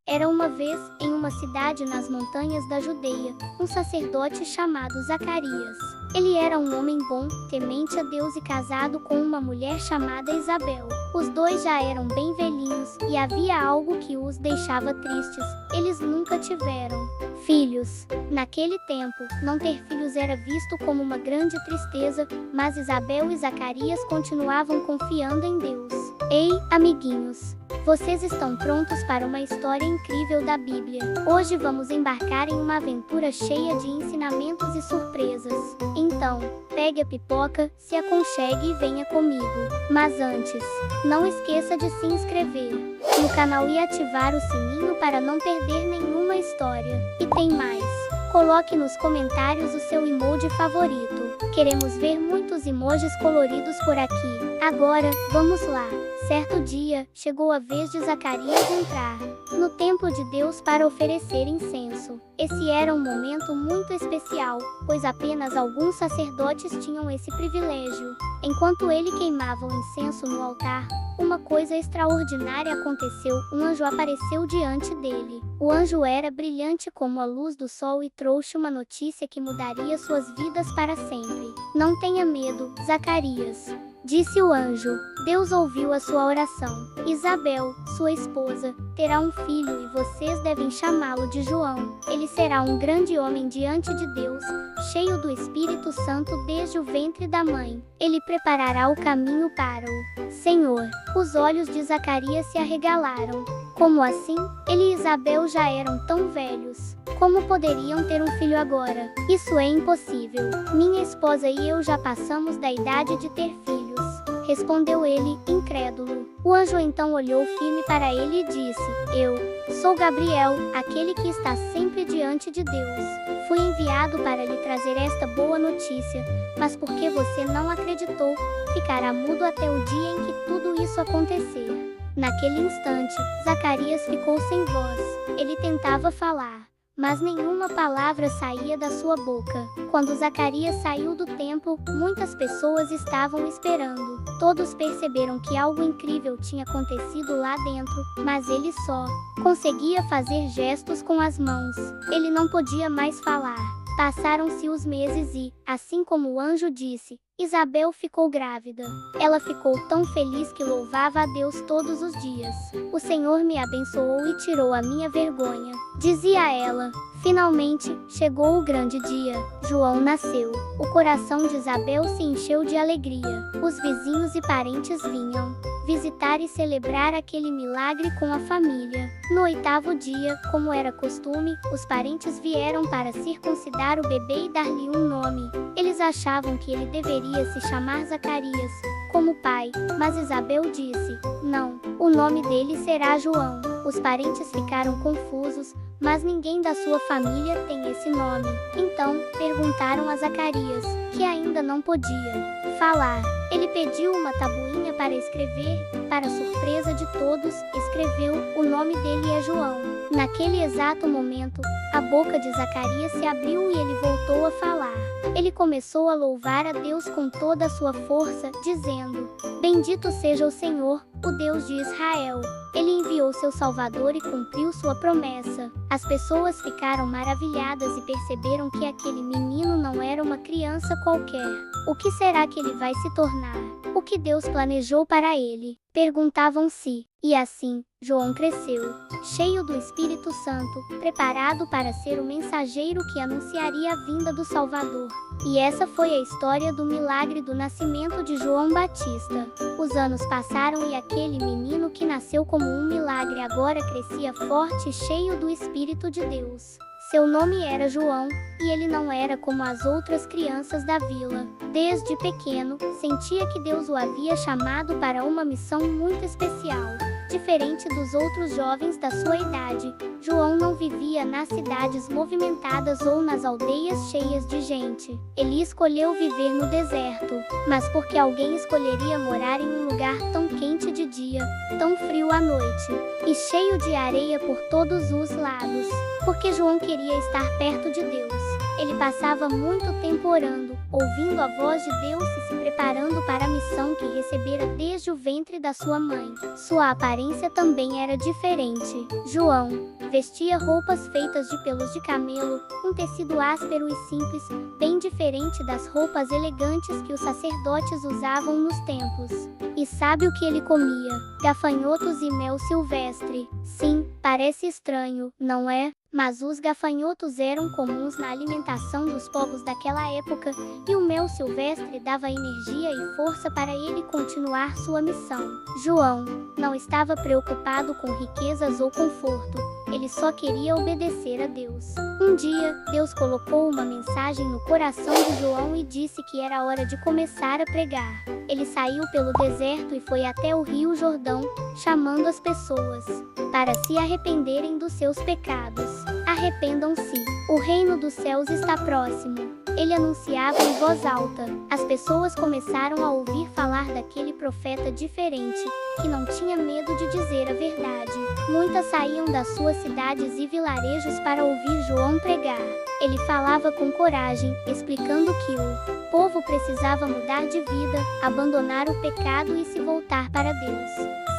Era uma vez, em uma cidade nas montanhas da Judeia, um sacerdote chamado Zacarias. Ele era um homem bom, temente a Deus e casado com uma mulher chamada Isabel. Os dois já eram bem velhinhos, e havia algo que os deixava tristes: eles nunca tiveram filhos. Naquele tempo, não ter filhos era visto como uma grande tristeza, mas Isabel e Zacarias continuavam confiando em Deus. Ei, amiguinhos! Vocês estão prontos para uma história incrível da Bíblia? Hoje vamos embarcar em uma aventura cheia de ensinamentos e surpresas. Então, pegue a pipoca, se aconchegue e venha comigo. Mas antes, não esqueça de se inscrever no canal e ativar o sininho para não perder nenhuma história. E tem mais! Coloque nos comentários o seu emoji favorito. Queremos ver muitos emojis coloridos por aqui. Agora, vamos lá! Certo dia, chegou a vez de Zacarias entrar no templo de Deus para oferecer incenso. Esse era um momento muito especial, pois apenas alguns sacerdotes tinham esse privilégio. Enquanto ele queimava o incenso no altar, uma coisa extraordinária aconteceu. Um anjo apareceu diante dele. O anjo era brilhante como a luz do sol e trouxe uma notícia que mudaria suas vidas para sempre. Não tenha medo, Zacarias, disse o anjo. Deus ouviu a sua oração. Isabel, sua esposa, terá um filho e vocês devem chamá-lo de João. Ele será um grande homem diante de Deus, cheio do Espírito Santo desde o ventre da mãe. Ele preparará o caminho para o Senhor. Os olhos de Zacarias se arregalaram. Como assim? Ele e Isabel já eram tão velhos. Como poderiam ter um filho agora? Isso é impossível. Minha esposa e eu já passamos da idade de ter filhos, respondeu ele, incrédulo. O anjo então olhou firme para ele e disse: Eu sou Gabriel, aquele que está sempre diante de Deus. Fui enviado para lhe trazer esta boa notícia, mas porque você não acreditou, ficará mudo até o dia em que tudo isso acontecer. Naquele instante, Zacarias ficou sem voz. Ele tentava falar, mas nenhuma palavra saía da sua boca. Quando Zacarias saiu do templo, muitas pessoas estavam esperando. Todos perceberam que algo incrível tinha acontecido lá dentro, mas ele só conseguia fazer gestos com as mãos. Ele não podia mais falar. Passaram-se os meses e, assim como o anjo disse, Isabel ficou grávida. Ela ficou tão feliz que louvava a Deus todos os dias. O Senhor me abençoou e tirou a minha vergonha, dizia ela. Finalmente, chegou o grande dia. João nasceu. O coração de Isabel se encheu de alegria. Os vizinhos e parentes vinham visitar e celebrar aquele milagre com a família. No 8º dia, como era costume, os parentes vieram para circuncidar o bebê e dar-lhe um nome. Eles achavam que ele deveria se chamar Zacarias, como pai, mas Isabel disse: não, o nome dele será João. Os parentes ficaram confusos, mas ninguém da sua família tem esse nome. Então, perguntaram a Zacarias, que ainda não podia falar. Ele pediu uma tabuinha para escrever. Para surpresa de todos, escreveu: o nome dele é João. Naquele exato momento, a boca de Zacarias se abriu e ele voltou a falar. Ele começou a louvar a Deus com toda a sua força, dizendo: bendito seja o Senhor, o Deus de Israel. Ele enviou seu Salvador e cumpriu sua promessa. As pessoas ficaram maravilhadas e perceberam que aquele menino não era uma criança qualquer. O que será que ele vai se tornar? O que Deus planejou para ele? Perguntavam-se. E assim, João cresceu, cheio do Espírito Santo, preparado para ser o mensageiro que anunciaria a vinda do Salvador. E essa foi a história do milagre do nascimento de João Batista. Os anos passaram e aquele menino que nasceu como um milagre agora crescia forte e cheio do Espírito de Deus. Seu nome era João, e ele não era como as outras crianças da vila. Desde pequeno, sentia que Deus o havia chamado para uma missão muito especial. Diferente dos outros jovens da sua idade, João não vivia nas cidades movimentadas ou nas aldeias cheias de gente. Ele escolheu viver no deserto. Mas por que alguém escolheria morar em um lugar tão quente de dia, tão frio à noite, e cheio de areia por todos os lados? Porque João queria estar perto de Deus. Ele passava muito tempo orando, ouvindo a voz de Deus e se preparando para a missão que recebera desde o ventre da sua mãe. Sua aparência também era diferente. João Vestia roupas feitas de pelos de camelo, um tecido áspero e simples, bem diferente das roupas elegantes que os sacerdotes usavam nos templos. E sabe o que ele comia? Gafanhotos e mel silvestre. Sim, parece estranho, não é? Mas os gafanhotos eram comuns na alimentação dos povos daquela época, e o mel silvestre dava energia e força para ele continuar sua missão. João não estava preocupado com riquezas ou conforto, ele só queria obedecer a Deus. Um dia, Deus colocou uma mensagem no coração de João e disse que era hora de começar a pregar. Ele saiu pelo deserto e foi até o Rio Jordão, chamando as pessoas para se arrependerem dos seus pecados. Arrependam-se, o reino dos céus está próximo. Ele anunciava em voz alta. As pessoas começaram a ouvir falar daquele profeta diferente, que não tinha medo de dizer a verdade. Muitas saíam das suas cidades e vilarejos para ouvir João pregar. Ele falava com coragem, explicando que o povo precisava mudar de vida, abandonar o pecado e se voltar para Deus.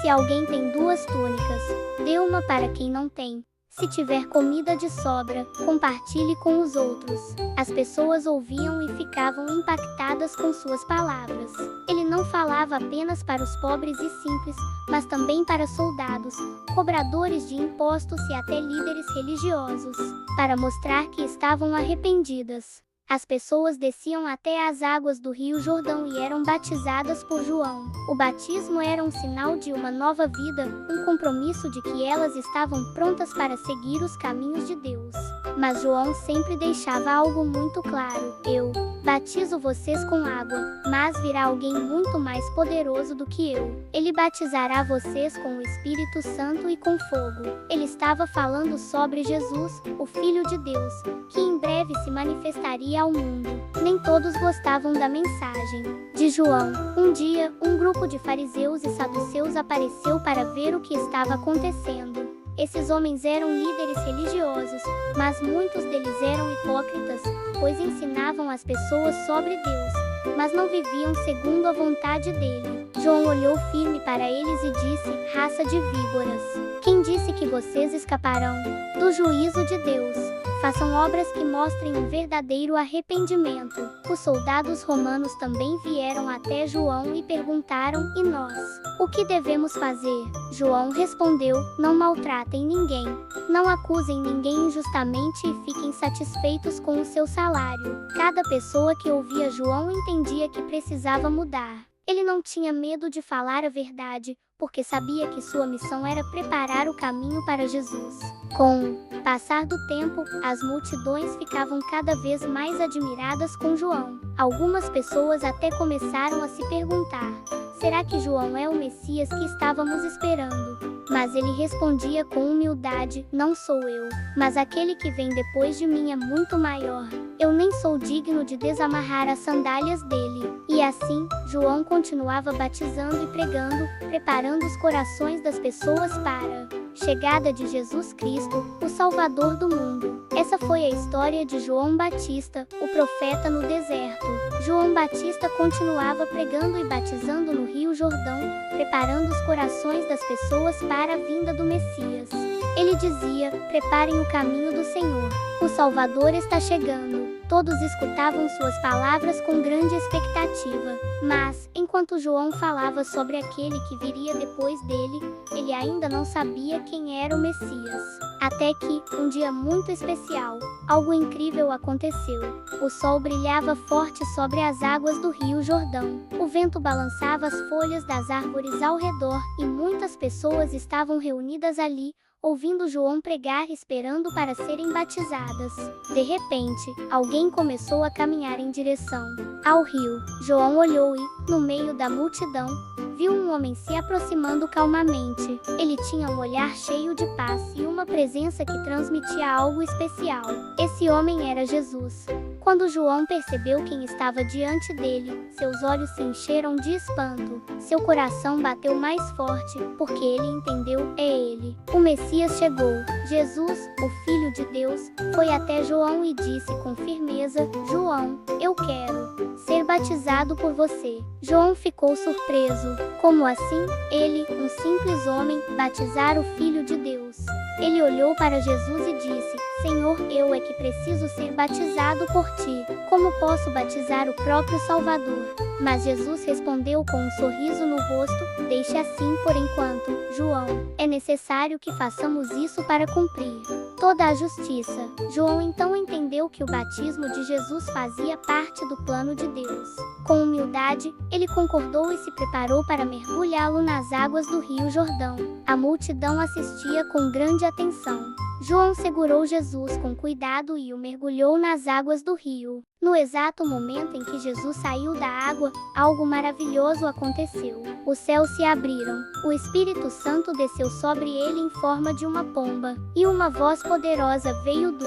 Se alguém tem 2 túnicas, dê uma para quem não tem. Se tiver comida de sobra, compartilhe com os outros. As pessoas ouviam e ficavam impactadas com suas palavras. Ele não falava apenas para os pobres e simples, mas também para soldados, cobradores de impostos e até líderes religiosos, para mostrar que estavam arrependidas. As pessoas desciam até as águas do Rio Jordão e eram batizadas por João. O batismo era um sinal de uma nova vida, um compromisso de que elas estavam prontas para seguir os caminhos de Deus. Mas João sempre deixava algo muito claro: eu batizo vocês com água, mas virá alguém muito mais poderoso do que eu. Ele batizará vocês com o Espírito Santo e com fogo. Ele estava falando sobre Jesus, o Filho de Deus, que em breve se manifestaria ao mundo. Nem todos gostavam da mensagem de João. Um dia, um grupo de fariseus e saduceus apareceu para ver o que estava acontecendo. Esses homens eram líderes religiosos, mas muitos deles eram hipócritas, pois ensinavam as pessoas sobre Deus, mas não viviam segundo a vontade dele. João olhou firme para eles e disse: raça de víboras, quem disse que vocês escaparão do juízo de Deus? Façam obras que mostrem um verdadeiro arrependimento. Os soldados romanos também vieram até João e perguntaram: e nós? O que devemos fazer? João respondeu: não maltratem ninguém, não acusem ninguém injustamente e fiquem satisfeitos com o seu salário. Cada pessoa que ouvia João entendia que precisava mudar. Ele não tinha medo de falar a verdade, porque sabia que sua missão era preparar o caminho para Jesus. Com o passar do tempo, as multidões ficavam cada vez mais admiradas com João. Algumas pessoas até começaram a se perguntar: será que João é o Messias que estávamos esperando? Mas ele respondia com humildade: não sou eu, mas aquele que vem depois de mim é muito maior. Eu nem sou digno de desamarrar as sandálias dele. E assim, João continuava batizando e pregando, preparando os corações das pessoas para a chegada de Jesus Cristo, o Salvador do mundo. Essa foi a história de João Batista, o profeta no deserto. João Batista continuava pregando e batizando no Rio Jordão, preparando os corações das pessoas para a vinda do Messias. Ele dizia: preparem o caminho do Senhor, o Salvador está chegando. Todos escutavam suas palavras com grande expectativa. Mas, enquanto João falava sobre aquele que viria depois dele, ele ainda não sabia quem era o Messias. Até que, um dia muito especial, algo incrível aconteceu. O sol brilhava forte sobre as águas do Rio Jordão. O vento balançava as folhas das árvores ao redor e muitas pessoas estavam reunidas ali, ouvindo João pregar, esperando para serem batizadas. De repente, alguém começou a caminhar em direção ao rio. João olhou e, no meio da multidão, viu um homem se aproximando calmamente. Ele tinha um olhar cheio de paz e uma presença que transmitia algo especial. Esse homem era Jesus. Quando João percebeu quem estava diante dele, seus olhos se encheram de espanto. Seu coração bateu mais forte, porque ele entendeu: é ele. O Messias chegou. Jesus, o Filho de Deus, foi até João e disse com firmeza: João, eu quero ser batizado por você. João ficou surpreso. Como assim? Ele, um simples homem, batizar o Filho de Deus? Ele olhou para Jesus e disse: Senhor, eu é que preciso ser batizado por ti. Como posso batizar o próprio Salvador? Mas Jesus respondeu com um sorriso no rosto: Deixe assim por enquanto, João. É necessário que façamos isso para cumprir toda a justiça. João então entendeu que o batismo de Jesus fazia parte do plano de Deus. Com humildade, ele concordou e se preparou para mergulhá-lo nas águas do Rio Jordão. A multidão assistia com grande atenção. João segurou Jesus com cuidado e o mergulhou nas águas do rio. No exato momento em que Jesus saiu da água, algo maravilhoso aconteceu. Os céus se abriram, o Espírito Santo desceu sobre ele em forma de uma pomba, e uma voz poderosa veio do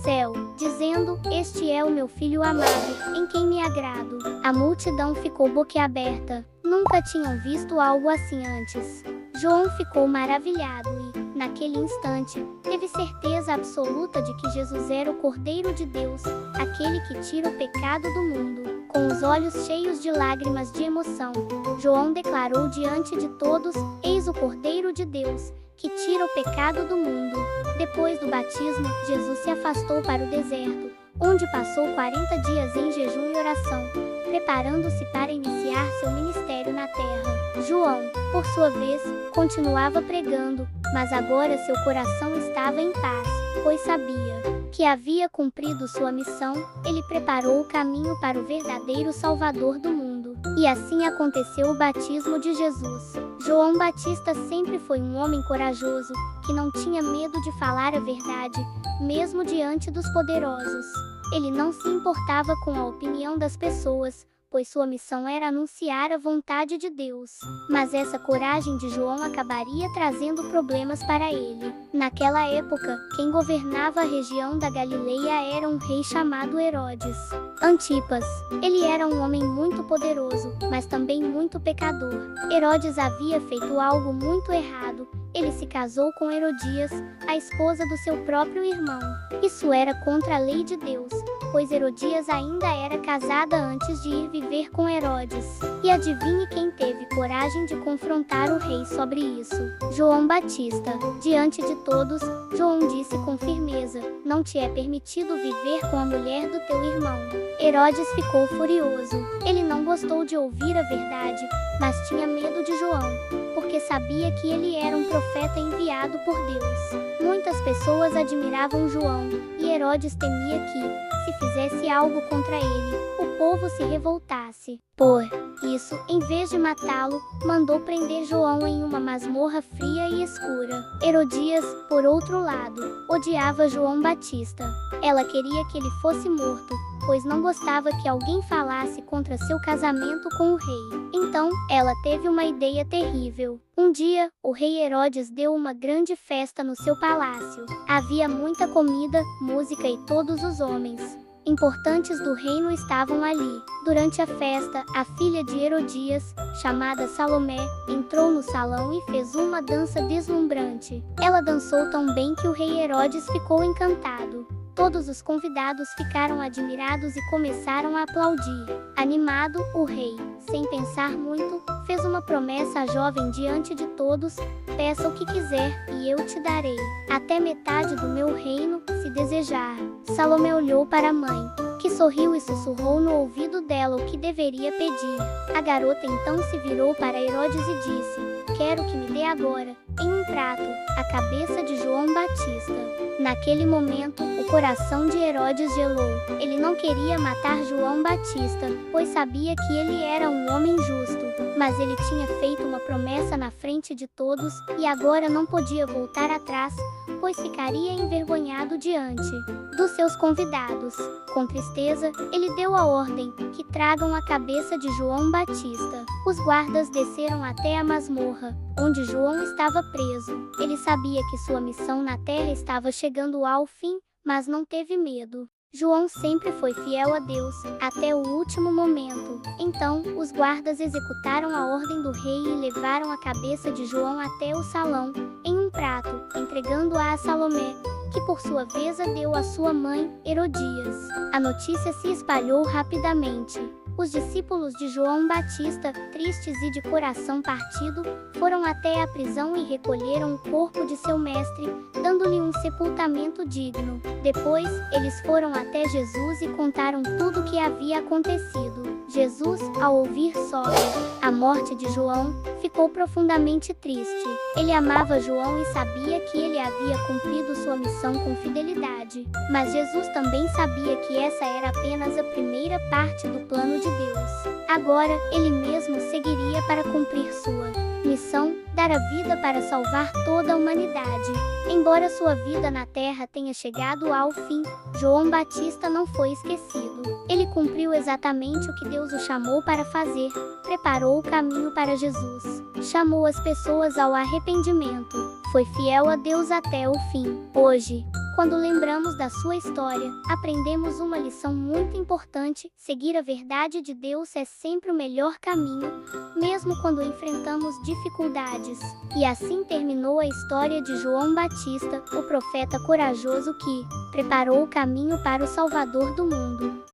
céu, dizendo: Este é o meu filho amado, em quem me agrado. A multidão ficou boquiaberta. Nunca tinham visto algo assim antes. João ficou maravilhado e, naquele instante, teve certeza absoluta de que Jesus era o Cordeiro de Deus, aquele que tira o pecado do mundo. Com os olhos cheios de lágrimas de emoção, João declarou diante de todos: Eis o Cordeiro de Deus, que tira o pecado do mundo. Depois do batismo, Jesus se afastou para o deserto, onde passou 40 dias em jejum e oração, preparando-se para iniciar seu ministério na terra. João, por sua vez, continuava pregando, mas agora seu coração estava em paz, pois sabia que havia cumprido sua missão. Ele preparou o caminho para o verdadeiro Salvador do mundo. E assim aconteceu o batismo de Jesus. João Batista sempre foi um homem corajoso, que não tinha medo de falar a verdade, mesmo diante dos poderosos. Ele não se importava com a opinião das pessoas, pois sua missão era anunciar a vontade de Deus. Mas essa coragem de João acabaria trazendo problemas para ele. Naquela época, quem governava a região da Galileia era um rei chamado Herodes Antipas. Ele era um homem muito poderoso, mas também muito pecador. Herodes havia feito algo muito errado. Ele se casou com Herodias, a esposa do seu próprio irmão. Isso era contra a lei de Deus, pois Herodias ainda era casada antes de ir viver com Herodes. E adivinhe quem teve coragem de confrontar o rei sobre isso? João Batista. Diante de todos, João disse com firmeza: Não te é permitido viver com a mulher do teu irmão. Herodes ficou furioso. Ele não gostou de ouvir a verdade, mas tinha medo de João, porque sabia que ele era um profeta enviado por Deus. Muitas pessoas admiravam João, e Herodes temia que, se fizesse algo contra ele, o povo se revoltasse. Por isso, em vez de matá-lo, mandou prender João em uma masmorra fria e escura. Herodias, por outro lado, odiava João Batista. Ela queria que ele fosse morto, pois não gostava que alguém falasse contra seu casamento com o rei. Então, ela teve uma ideia terrível. Um dia, o rei Herodes deu uma grande festa no seu palácio. Havia muita comida, música e todos os homens importantes do reino estavam ali. Durante a festa, a filha de Herodias, chamada Salomé, entrou no salão e fez uma dança deslumbrante. Ela dançou tão bem que o rei Herodes ficou encantado. Todos os convidados ficaram admirados e começaram a aplaudir. Animado, o rei, sem pensar muito, fez uma promessa à jovem diante de todos: Peça o que quiser, e eu te darei até metade do meu reino, se desejar. Salomé olhou para a mãe, que sorriu e sussurrou no ouvido dela o que deveria pedir. A garota então se virou para Herodes e disse: Quero que me dê agora, em um prato, a cabeça de João Batista. Naquele momento, o coração de Herodes gelou. Ele não queria matar João Batista, pois sabia que ele era um homem justo. Mas ele tinha feito uma promessa na frente de todos, e agora não podia voltar atrás, pois ficaria envergonhado diante dos seus convidados. Com tristeza, ele deu a ordem que tragam a cabeça de João Batista. Os guardas desceram até a masmorra, onde João estava preso. Ele sabia que sua missão na terra estava chegando ao fim, mas não teve medo. João sempre foi fiel a Deus, até o último momento. Então, os guardas executaram a ordem do rei e levaram a cabeça de João até o salão, em um prato, entregando-a a Salomé, que por sua vez a deu à sua mãe, Herodias. A notícia se espalhou rapidamente. Os discípulos de João Batista, tristes e de coração partido, foram até a prisão e recolheram o corpo de seu mestre, dando-lhe um sepultamento digno. Depois, eles foram até Jesus e contaram tudo o que havia acontecido. Jesus, ao ouvir sobre a morte de João, ficou profundamente triste. Ele amava João e sabia que ele havia cumprido sua missão com fidelidade. Mas Jesus também sabia que essa era apenas a primeira parte do plano de Deus. Agora, ele mesmo seguiria para cumprir sua missão, dar a vida para salvar toda a humanidade. Embora sua vida na terra tenha chegado ao fim, João Batista não foi esquecido. Ele cumpriu exatamente o que Deus o chamou para fazer, preparou o caminho para Jesus, chamou as pessoas ao arrependimento, foi fiel a Deus até o fim. Hoje, quando lembramos da sua história, aprendemos uma lição muito importante: seguir a verdade de Deus é sempre o melhor caminho, mesmo quando enfrentamos dificuldades. E assim terminou a história de João Batista, o profeta corajoso que preparou o caminho para o Salvador do mundo.